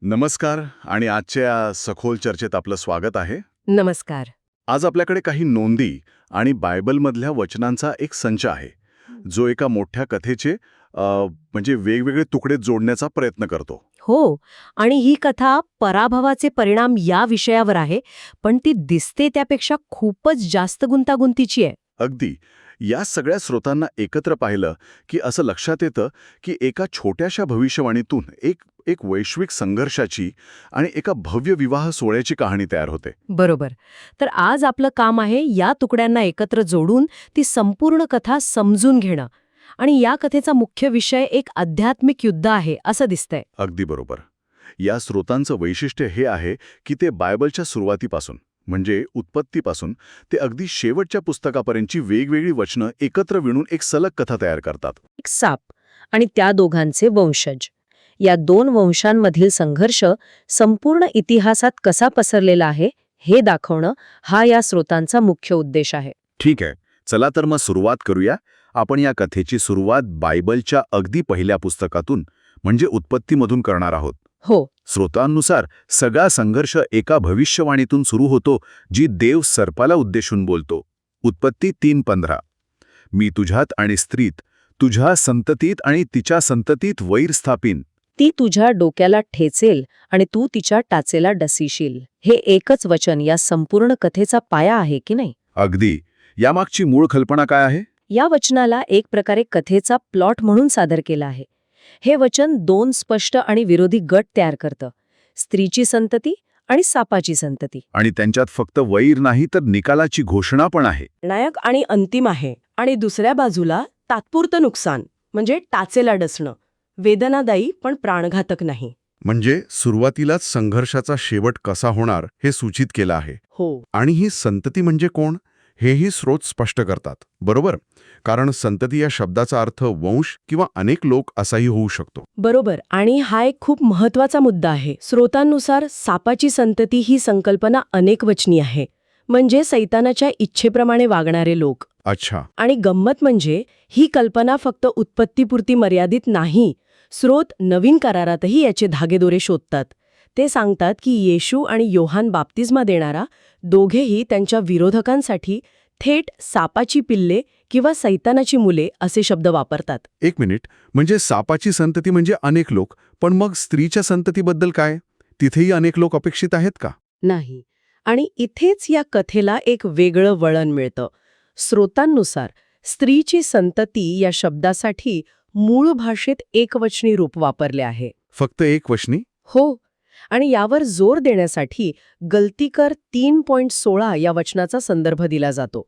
नमस्कार आणि आजच्या या सखोल चर्चेत आपलं स्वागत आहे. नमस्कार. आज आपल्याकडे काही नोंदी आणि बायबलमधल्या वचनांचा एक संच आहे, जो एका मोठ्या कथेचे म्हणजे वेगवेगळे तुकडे जोडण्याचा प्रयत्न करतो. हो, आणि ही कथा पराभवाचे परिणाम या विषयावर आहे, पण ती दिसते त्यापेक्षा खूपच जास्त गुंतागुंतीची आहे. अगदी. या सगळ्या स्रोतांना एकत्र पाहिलं की असं लक्षात येतं की एका छोट्याशा भविष्यवाणीतून एक एक वैश्विक संघर्षाची आणि एका भव्य विवाह सोहळ्याची कहाणी तयार होते. बरोबर. तर आज आपलं काम आहे या तुकड्यांना एकत्र जोडून ती संपूर्ण कथा समजून घेणं. आणि या कथेचा मुख्य विषय एक आध्यात्मिक युद्ध आहे असं दिसतंय. अगदी बरोबर. या स्रोतांचं वैशिष्ट्य हे आहे की ते बायबलच्या सुरुवातीपासून म्हणजे उत्पत्तीपासून ते अगदी शेवटच्या पुस्तकापर्यंतची वेगवेगळी वचनं एकत्र विणून एक सलग कथा तयार करतात. एक साप आणि त्या दोघांचे वंशज, या दोन वंशांमधील संघर्ष संपूर्ण इतिहासात कसा पसरलेला आहे हे दाखवणं हा या स्रोतांचा मुख्य उद्देश आहे. ठीक आहे, चला तर मग सुरुवात करूया. आपण या कथेची सुरुवात बायबलच्या अगदी पहिल्या पुस्तकातून म्हणजे उत्पत्तीमधून करणार आहोत. हो. स्रोतांनुसार सगळा संघर्ष एका भविष्यवाणीतून सुरू होतो जी देव सर्पाला उद्देशून बोलतो. उत्पत्ती 3:15. मी तुझ्यात आणि स्त्रीत, तुझ्या संततीत आणि तिच्या संततीत वैर स्थापीन. ती तुझ्या डोक्याला ठेचेल आणि तू तिच्या टाचेला डसीशील. हे एकच वचन या संपूर्ण कथेचा पाया आहे की नाही? अगदी. यामागची मूळ कल्पना काय आहे? या वचनाला एक प्रकारे कथेचा प्लॉट म्हणून सादर केला आहे. हे वचन दोन स्पष्ट आणि विरोधी गट तयार करतं, स्त्रीची संतती आणि सापाची संतती. आणि त्यांच्यात फक्त वैर नाही तर निकालाची घोषणा पण आहे. निर्णायक आणि अंतिम आहे. आणि दुसऱ्या बाजूला तात्पुरतं नुकसान म्हणजे टाचेला डसणं, वेदनादायी पण प्राणघातक नाही. म्हणजे सुरुवातीलाच संघर्षाचा शेवट कसा होणार हे सूचित केलं आहे. हो. आणि ही संतती म्हणजे कोण हेही स्रोत स्पष्ट करतात, बरोबर? कारण संतती या शब्दाचा अर्थ वंश किंवा अनेक लोक असाही होऊ शकतो. बरोबर. आणि हा एक खूप महत्वाचा मुद्दा आहे. स्रोतांनुसार सापाची संतती ही संकल्पना अनेकवचनी आहे, म्हणजे सैतानाच्या इच्छेप्रमाणे वागणारे लोक. अच्छा. आणि गंमत म्हणजे ही कल्पना फक्त उत्पत्तीपुरती मर्यादित नाही. स्रोत नवीन करारातही याचे धागेदोरे शोधतात. ते सांगतात की येशू आणि योहान बाप्तिस्मा देणारा दोघेही त्यांच्या विरोधकांसाठी थेट सापाची पिल्ले किंवा सैतानाची मुले असे शब्द वापरतात. एक मिनिट, म्हणजे सापाची संतती म्हणजे अनेक लोक, पण मग स्त्रीच्या संततीबद्दल काय? तिथेही अनेक लोक अपेक्षित आहेत का? नाही. आणि इथेच या कथेला एक वेगळं वळण मिळतं. स्रोतांनुसार स्त्रीची संतती या शब्दासाठी मूळ भाषेत एकवचनी रूप वापरले आहे. फक्त एक वचनी? हो. आणि यावर जोर देण्यासाठी गलतीकर 3:16 या वचनाचा संदर्भ दिला जातो.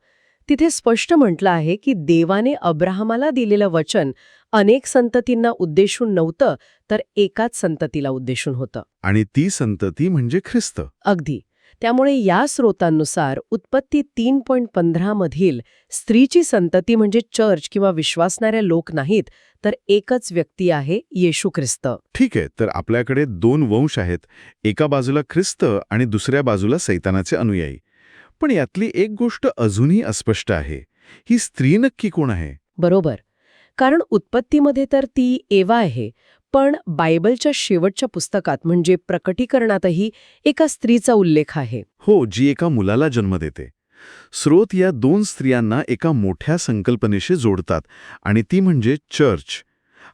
तिथे स्पष्ट म्हटलं आहे की देवाने अब्राहमाला दिलेलं वचन अनेक संततींना उद्देशून नव्हतं, तर एकाच संततीला उद्देशून होतं. आणि ती संतती म्हणजे ख्रिस्त. अगदी. त्यामुळे या स्रोतांनुसार उत्पत्ती 3:15 मधील स्त्रीची संतती म्हणजे चर्च किंवा विश्वासणाऱ्या लोक नाहीत, तर एकच व्यक्ती आहे, येशू ख्रिस्त. ठीक आहे, तर आपल्याकडे दोन वंश आहेत, एका बाजूला ख्रिस्त आणि दुसऱ्या बाजूला सैतानाचे अनुयायी. पण यातली एक गोष्ट अजूनही अस्पष्ट आहे, ही स्त्री नक्की कोण आहे? बरोबर. कारण उत्पत्तीमध्ये तर ती एवा आहे, पण बायबलच्या शेवटच्या पुस्तकात म्हणजे प्रकटीकरणातही एका स्त्रीचा उल्लेख आहे. हो, जी एका मुलाला जन्म देते. स्रोत या दोन स्त्रियांना एका मोठ्या संकल्पनेशी जोडतात आणि ती म्हणजे चर्च.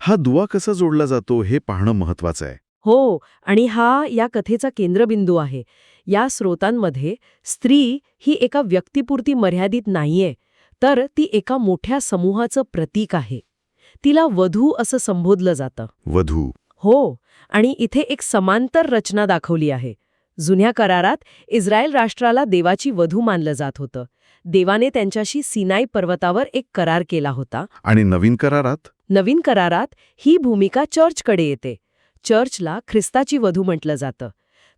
हा दुवा कसा जोडला जातो हे पाहणं महत्वाचं आहे. हो, आणि हा या कथेचा केंद्रबिंदू आहे. या स्रोतांमध्ये स्त्री ही एका व्यक्तीपुरती मर्यादित नाहीये, तर ती एका मोठ्या समूहाचं प्रतीक आहे. तिला वधू असं संबोधलं जातं. वधू? हो. आणि इथे एक समांतर रचना दाखवली आहे. जुन्या करारात इस्रायल राष्ट्राला देवाची वधू मानलं जात होतं. देवाने त्यांच्याशी सिनाई पर्वतावर एक करार केला होता. आणि नवीन करारात ही भूमिका चर्चकडे येते. चर्चला ख्रिस्ताची वधू म्हटलं जातं.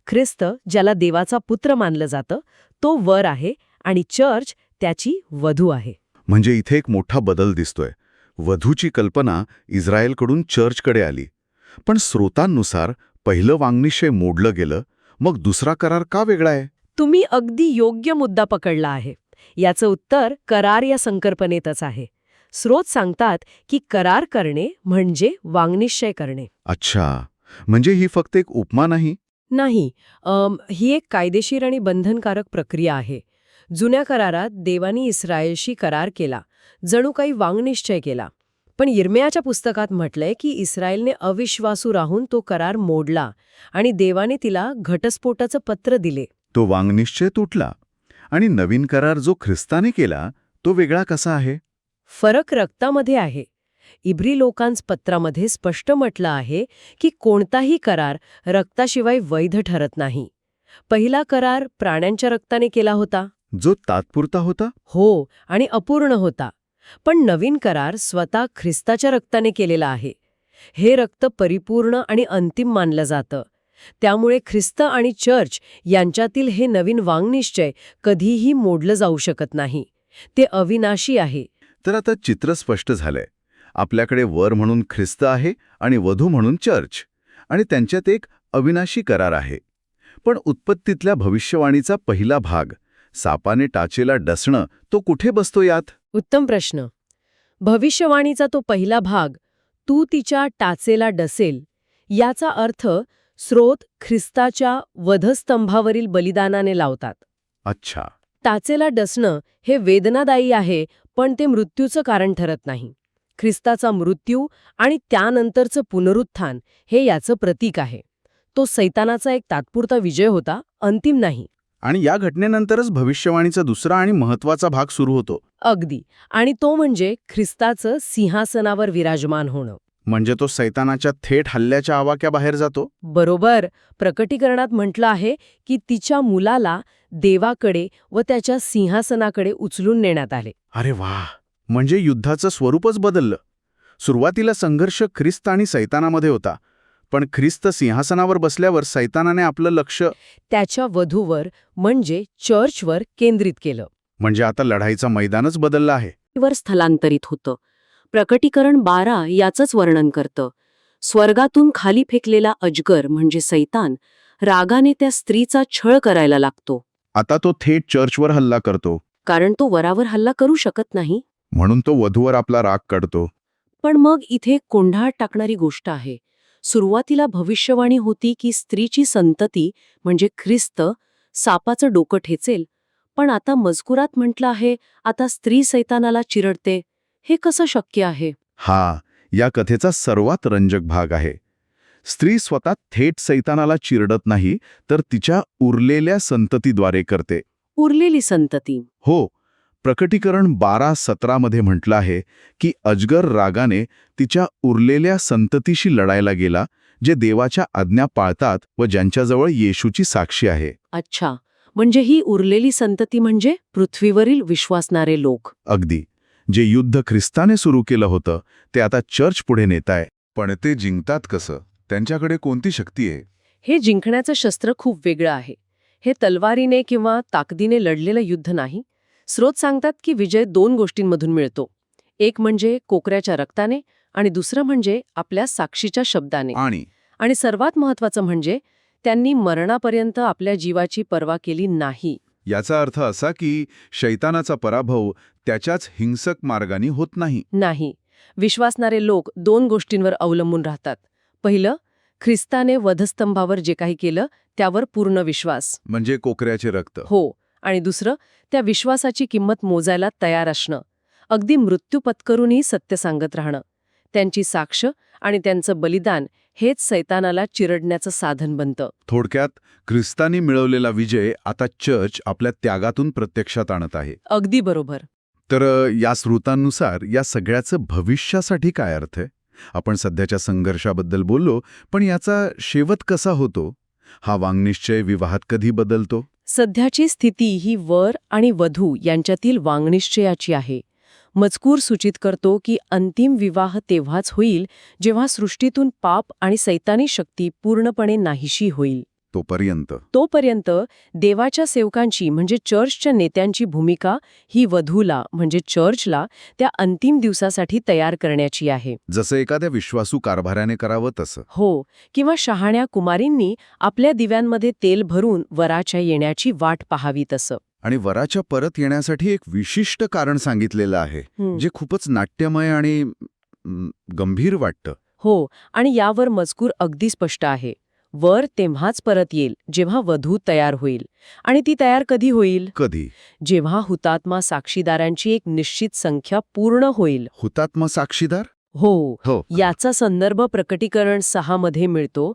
ख्रिस्त, ज्याला देवाचा पुत्र मानलं जातं, तो वर आहे आणि चर्च त्याची वधू आहे. म्हणजे इथे एक मोठा बदल दिसतोय. वधूची कल्पना इस्रायलकडून चर्चकडे आली. पण स्रोतांनुसार पहिलं वाङ्निश्चय मोडलं गेलं, मग दुसरा करार का वेगळा आहे? तुम्ही अगदी योग्य मुद्दा पकडला आहे. याचं उत्तर करार या संकल्पनेतच आहे. स्रोत सांगतात की करार करणे म्हणजे वाङ्निश्चय करणे. अच्छा, म्हणजे ही फक्त एक उपमा नाही? नाही. ही एक कायदेशीर आणि बंधनकारक प्रक्रिया आहे. जुन्या करारात देवानी इस्रायलशी करार केला, जणू काही वांगनिश्चय केला. पण यिर्मयाच्या पुस्तकात म्हटलंय की इस्रायलने अविश्वासू राहून तो करार मोडला आणि देवाने तिला घटस्फोटाचं पत्र दिले. तो वांगनिश्चय तुटला. आणि नवीन करार जो ख्रिस्ताने केला तो वेगळा कसा आहे? फरक रक्तामध्ये आहे. इब्री लोकांस पत्रामध्ये स्पष्ट म्हटलं आहे की कोणताही करार रक्ताशिवाय वैध ठरत नाही. पहिला करार प्राण्यांच्या रक्ताने केला होता. जो तात्पुरता होता? हो, आणि अपूर्ण होता. पण नवीन करार स्वतः ख्रिस्ताच्या रक्ताने केलेला आहे. हे रक्त परिपूर्ण आणि अंतिम मानलं जातं. त्यामुळे ख्रिस्त आणि चर्च यांच्यातील हे नवीन वांगनिश्चय कधीही मोडलं जाऊ शकत नाही. ते अविनाशी आहे. तर आता चित्र स्पष्ट झालंय. आपल्याकडे वर म्हणून ख्रिस्त आहे आणि वधू म्हणून चर्च, आणि त्यांच्यात एक अविनाशी करार आहे. पण उत्पत्तीतल्या भविष्यवाणीचा पहिला भाग, सापाने टाचेला डसणं, तो कुठे बसतो यात? उत्तम प्रश्न. भविष्यवाणीचा तो पहिला भाग, तू तिच्या टाचेला डसेल, याचा अर्थ स्रोत ख्रिस्ताच्या वधस्तंभावरील बलिदानाने लावतात. अच्छा. टाचेला डसणं हे वेदनादायी आहे, पण ते मृत्यूचं कारण ठरत नाही. ख्रिस्ताचा मृत्यू आणि त्यानंतरचं पुनरुत्थान हे याचं प्रतीक आहे. तो सैतानाचा एक तात्पुरता विजय होता, अंतिम नाही. आणि या घटनेनंतरच भविष्यवाणीचा दुसरा आणि महत्वाचा भाग सुरू होतो. अगदी. आणि तो म्हणजे ख्रिस्ताचं सिंहासनावर विराजमान होणं. म्हणजे तो सैतानाच्या थेट हल्ल्याच्या आवाक्याबाहेर जातो. बरोबर. प्रकटीकरणात म्हटलं आहे की तिच्या मुलाला देवाकडे व त्याच्या सिंहासनाकडे उचलून नेण्यात आले. अरे वाह! म्हणजे युद्धाचं स्वरूपच बदललं. सुरुवातीला संघर्ष ख्रिस्त आणि सैतानामध्ये होता, पण ख्रिस्त सिंहासनावर बसल्यावर सैतानाने आपलं लक्ष त्याच्या वधूवर म्हणजे चर्चवर केंद्रित केलं. म्हणजे आता लढाईचं मैदानच बदललं आहे. वर स्थलांतरित होतं. प्रकटीकरण 12 याचंच वर्णन करतं. स्वर्गातून खाली फेकलेला अजगर म्हणजे सैतान रागाने त्या स्त्रीचा छळ करायला लागतो. आता तो थेट चर्चवर हल्ला करतो. कारण तो वरावर हल्ला करू शकत नाही. म्हणून तो वधूवर आपला राग काढतो. पण मग इथे गोंधळात टाकणारी गोष्ट आहे. सुरुवातीला भविष्यवाणी होती की स्त्रीची संतती म्हणजे ख्रिस्त सापाचं डोकं ठेचेल. पण आता मजकुरात म्हटलं आहे आता स्त्री सैतानाला चिरडते. हे कसं शक्य आहे? हा या कथेचा सर्वात रंजक भाग आहे. स्त्री स्वतः थेट सैतानाला चिरडत नाही, तर तिच्या उरलेल्या संततीद्वारे करते. उरलेली संतती. हो. प्रकटीकरण 12:17 मध्ये म्हटलं आहे की अजगर रागाने तिच्या उरलेल्या संततीशी लढायला गेला, जे देवाच्या आज्ञा पाळतात व ज्यांच्याजवळ येशूची साक्षी आहे. अच्छा, म्हणजे ही उरलेली संतती म्हणजे पृथ्वीवरील विश्वासणारे लोक. अगदी. जे युद्ध ख्रिस्ताने सुरू केलं होतं ते आता चर्च पुढे नेताय. पण ते जिंकतात कसं? त्यांच्याकडे कोणती शक्ती आहे? हे जिंकण्याचं शस्त्र खूप वेगळं आहे. हे तलवारीने किंवा ताकदीने लढलेलं युद्ध नाही. स्रोत सांगतात की विजय 2 गोष्टींमधून मिळतो. एक म्हणजे कोकऱ्याच्या रक्ताने आणि दुसरं म्हणजे आपल्या साक्षीच्या शब्दाने. आणि सर्वात महत्वाचं म्हणजे त्यांनी मरणापर्यंत आपल्या जीवाची पर्वा केली नाही. याचा अर्थ असा की शैतानाचा पराभव त्याच्याच हिंसक मार्गाने होत नाही. नाही. विश्वासणारे लोक 2 गोष्टींवर अवलंबून राहतात. पहिलं, ख्रिस्ताने वधस्तंभावर जे काही केलं त्यावर पूर्ण विश्वास. म्हणजे कोकऱ्याचे रक्त. हो. आणि दुसरं, त्या विश्वासाची किंमत मोजायला तयार असणं. अगदी मृत्यू पत्करूनही सत्य सांगत राहणं. त्यांची साक्ष आणि त्यांचं बलिदान हेच सैतानाला चिरडण्याचं साधन बनतं. थोडक्यात ख्रिस्तानी मिळवलेला विजय आता चर्च आपल्या त्यागातून प्रत्यक्षात आणत आहे. अगदी बरोबर. तर या स्रोतांनुसार या सगळ्याचं भविष्यासाठी काय अर्थ आहे? आपण सध्याच्या संघर्षाबद्दल बोललो, पण याचा शेवट कसा होतो? हा वांगनिश्चय विवाहात कधी बदलतो? सध्याची स्थिती ही वर आणि वधू यांच्यातील वांगनिश्चयाची आहे. मजकूर सूचित करतो की अंतिम विवाह तेव्हाच होईल जेव्हा सृष्टीतून पाप आणि सैतानी शक्ती पूर्णपणे नाहीशी होईल. तोपर्यंत देवाच्या सेवकांची म्हणजे चर्चच्या नेत्यांची भूमिका ही वधूला म्हणजे चर्चला त्या अंतिम दिवसासाठी तयार करण्याची आहे. जसं एखाद्या विश्वासू कारभाराने करावं तसं. हो. किंवा शहाण्या कुमारींनी आपल्या दिव्यांमध्ये तेल भरून वराच्या येण्याची वाट पाहावी तसं. आणि वराच्या परत येण्यासाठी एक विशिष्ट कारण सांगितलेलं आहे, जे खूपच नाट्यमय आणि गंभीर वाटतं. हो, आणि यावर मजकूर अगदी स्पष्ट आहे. वर तेव्हाच परत येईल जेव्हा वधू तयार होईल. आणि ती तयार कधी होईल? कधी? जेव्हा हुतात्मा साक्षीदारांची एक निश्चित संख्या पूर्ण होईल. हुतात्मा साक्षीदार? हो, हो. याचा संदर्भ प्रकटीकरण 6 मध्ये मिळतो.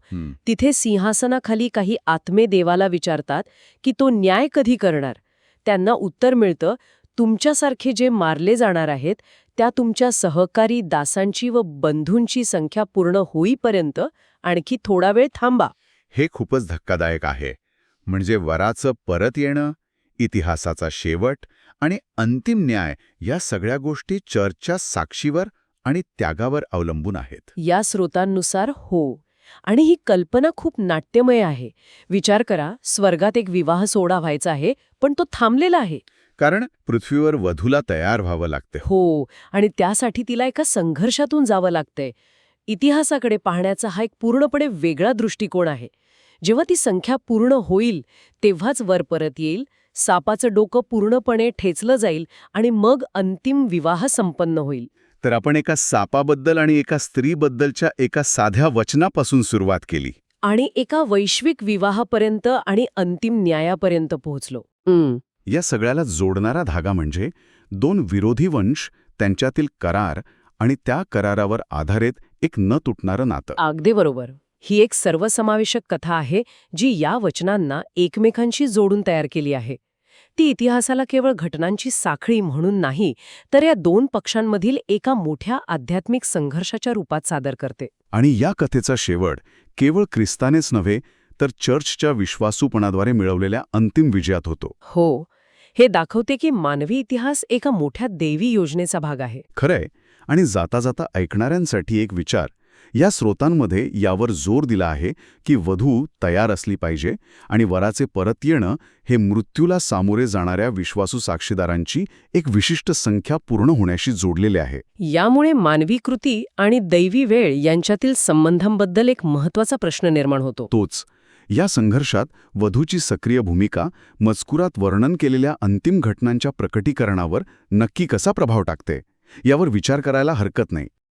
तिथे सिंहासनाखाली काही आत्मे देवाला विचारतात की तो न्याय कधी करणार. त्यांना उत्तर मिळतं, तुमच्यासारखे जे मारले जाणार आहेत त्या तुमच्या सहकारी दासांची व बंधूंची संख्या पूर्ण होईपर्यंत आणखी थोडा वेळ थांबा. हे खूपच धक्कादायक आहे. म्हणजे वराचं परत येणं, इतिहासाचा शेवट आणि अंतिम न्याय या सगळ्या गोष्टी चर्चच्या साक्षीवर आणि त्यागावर अवलंबून आहेत. या स्रोतांनुसार हो. आणि ही कल्पना खूप नाट्यमय आहे. विचार करा, स्वर्गात एक विवाह सोहळा व्हायचा आहे, पण तो थांबलेला आहे. कारण पृथ्वीवर वधूला तयार व्हावं लागते. हो, आणि त्यासाठी तिला एका संघर्षातून जावं लागतंय. इतिहासाकडे पाहण्याचा हा एक पूर्णपणे वेगळा दृष्टिकोन आहे. जेव्हा ती संख्या पूर्ण होईल तेव्हाच वर परत येईल, सापाचं डोकं पूर्णपणे ठेचलं जाईल आणि मग अंतिम विवाह संपन्न होईल. तर आपण एका सापाबद्दल आणि एका स्त्रीबद्दलच्या एका साध्या वचनापासून सुरुवात केली. आणि एका वैश्विक विवाहापर्यंत आणि अंतिम न्यायापर्यंत पोहोचलो. या सगळ्याला जोडणारा धागा म्हणजे दोन विरोधी वंश, त्यांच्यातील करार आणि त्या करारावर आधारित एक न तुटणारं नातं. अगदी बरोबर. ही एक सर्वसमावेशक कथा आहे जी या वचनांना एकमेकांशी जोडून तयार केली आहे. ती इतिहासाला केवळ घटनांची साखळी म्हणून नाही, तर या दोन पक्षांमधील एका मोठ्या आध्यात्मिक संघर्षाच्या रूपात सादर करते. आणि या कथेचा शेवट केवळ ख्रिस्तानेच नव्हे तर चर्चच्या विश्वासूपणाद्वारे मिळवलेल्या अंतिम विजयात होतो. हो, हे दाखवते की मानवी इतिहास एका मोठ्या दैवी योजनेचा भाग आहे. खरंय. आणि जाता जाता ऐकणाऱ्यांसाठी एक विचार. या स्रोतांमध्ये यावर जोर दिला आहे की वधू तयार असली पाहिजे आणि वराचे परत येणं हे मृत्यूला सामोरे जाणाऱ्या विश्वासू साक्षीदारांची एक विशिष्ट संख्या पूर्ण होण्याशी जोडलेले आहे. यामुळे मानवी कृती आणि दैवी वेळ यांच्यातील संबंधांबद्दल एक महत्त्वाचा प्रश्न निर्माण होतो. तोच, या संघर्षात वधूची सक्रिय भूमिका मजकुरात वर्णन केलेल्या अंतिम घटनांच्या प्रकटीकरणावर नक्की कसा प्रभाव टाकते यावर विचार करायला हरकत नाही.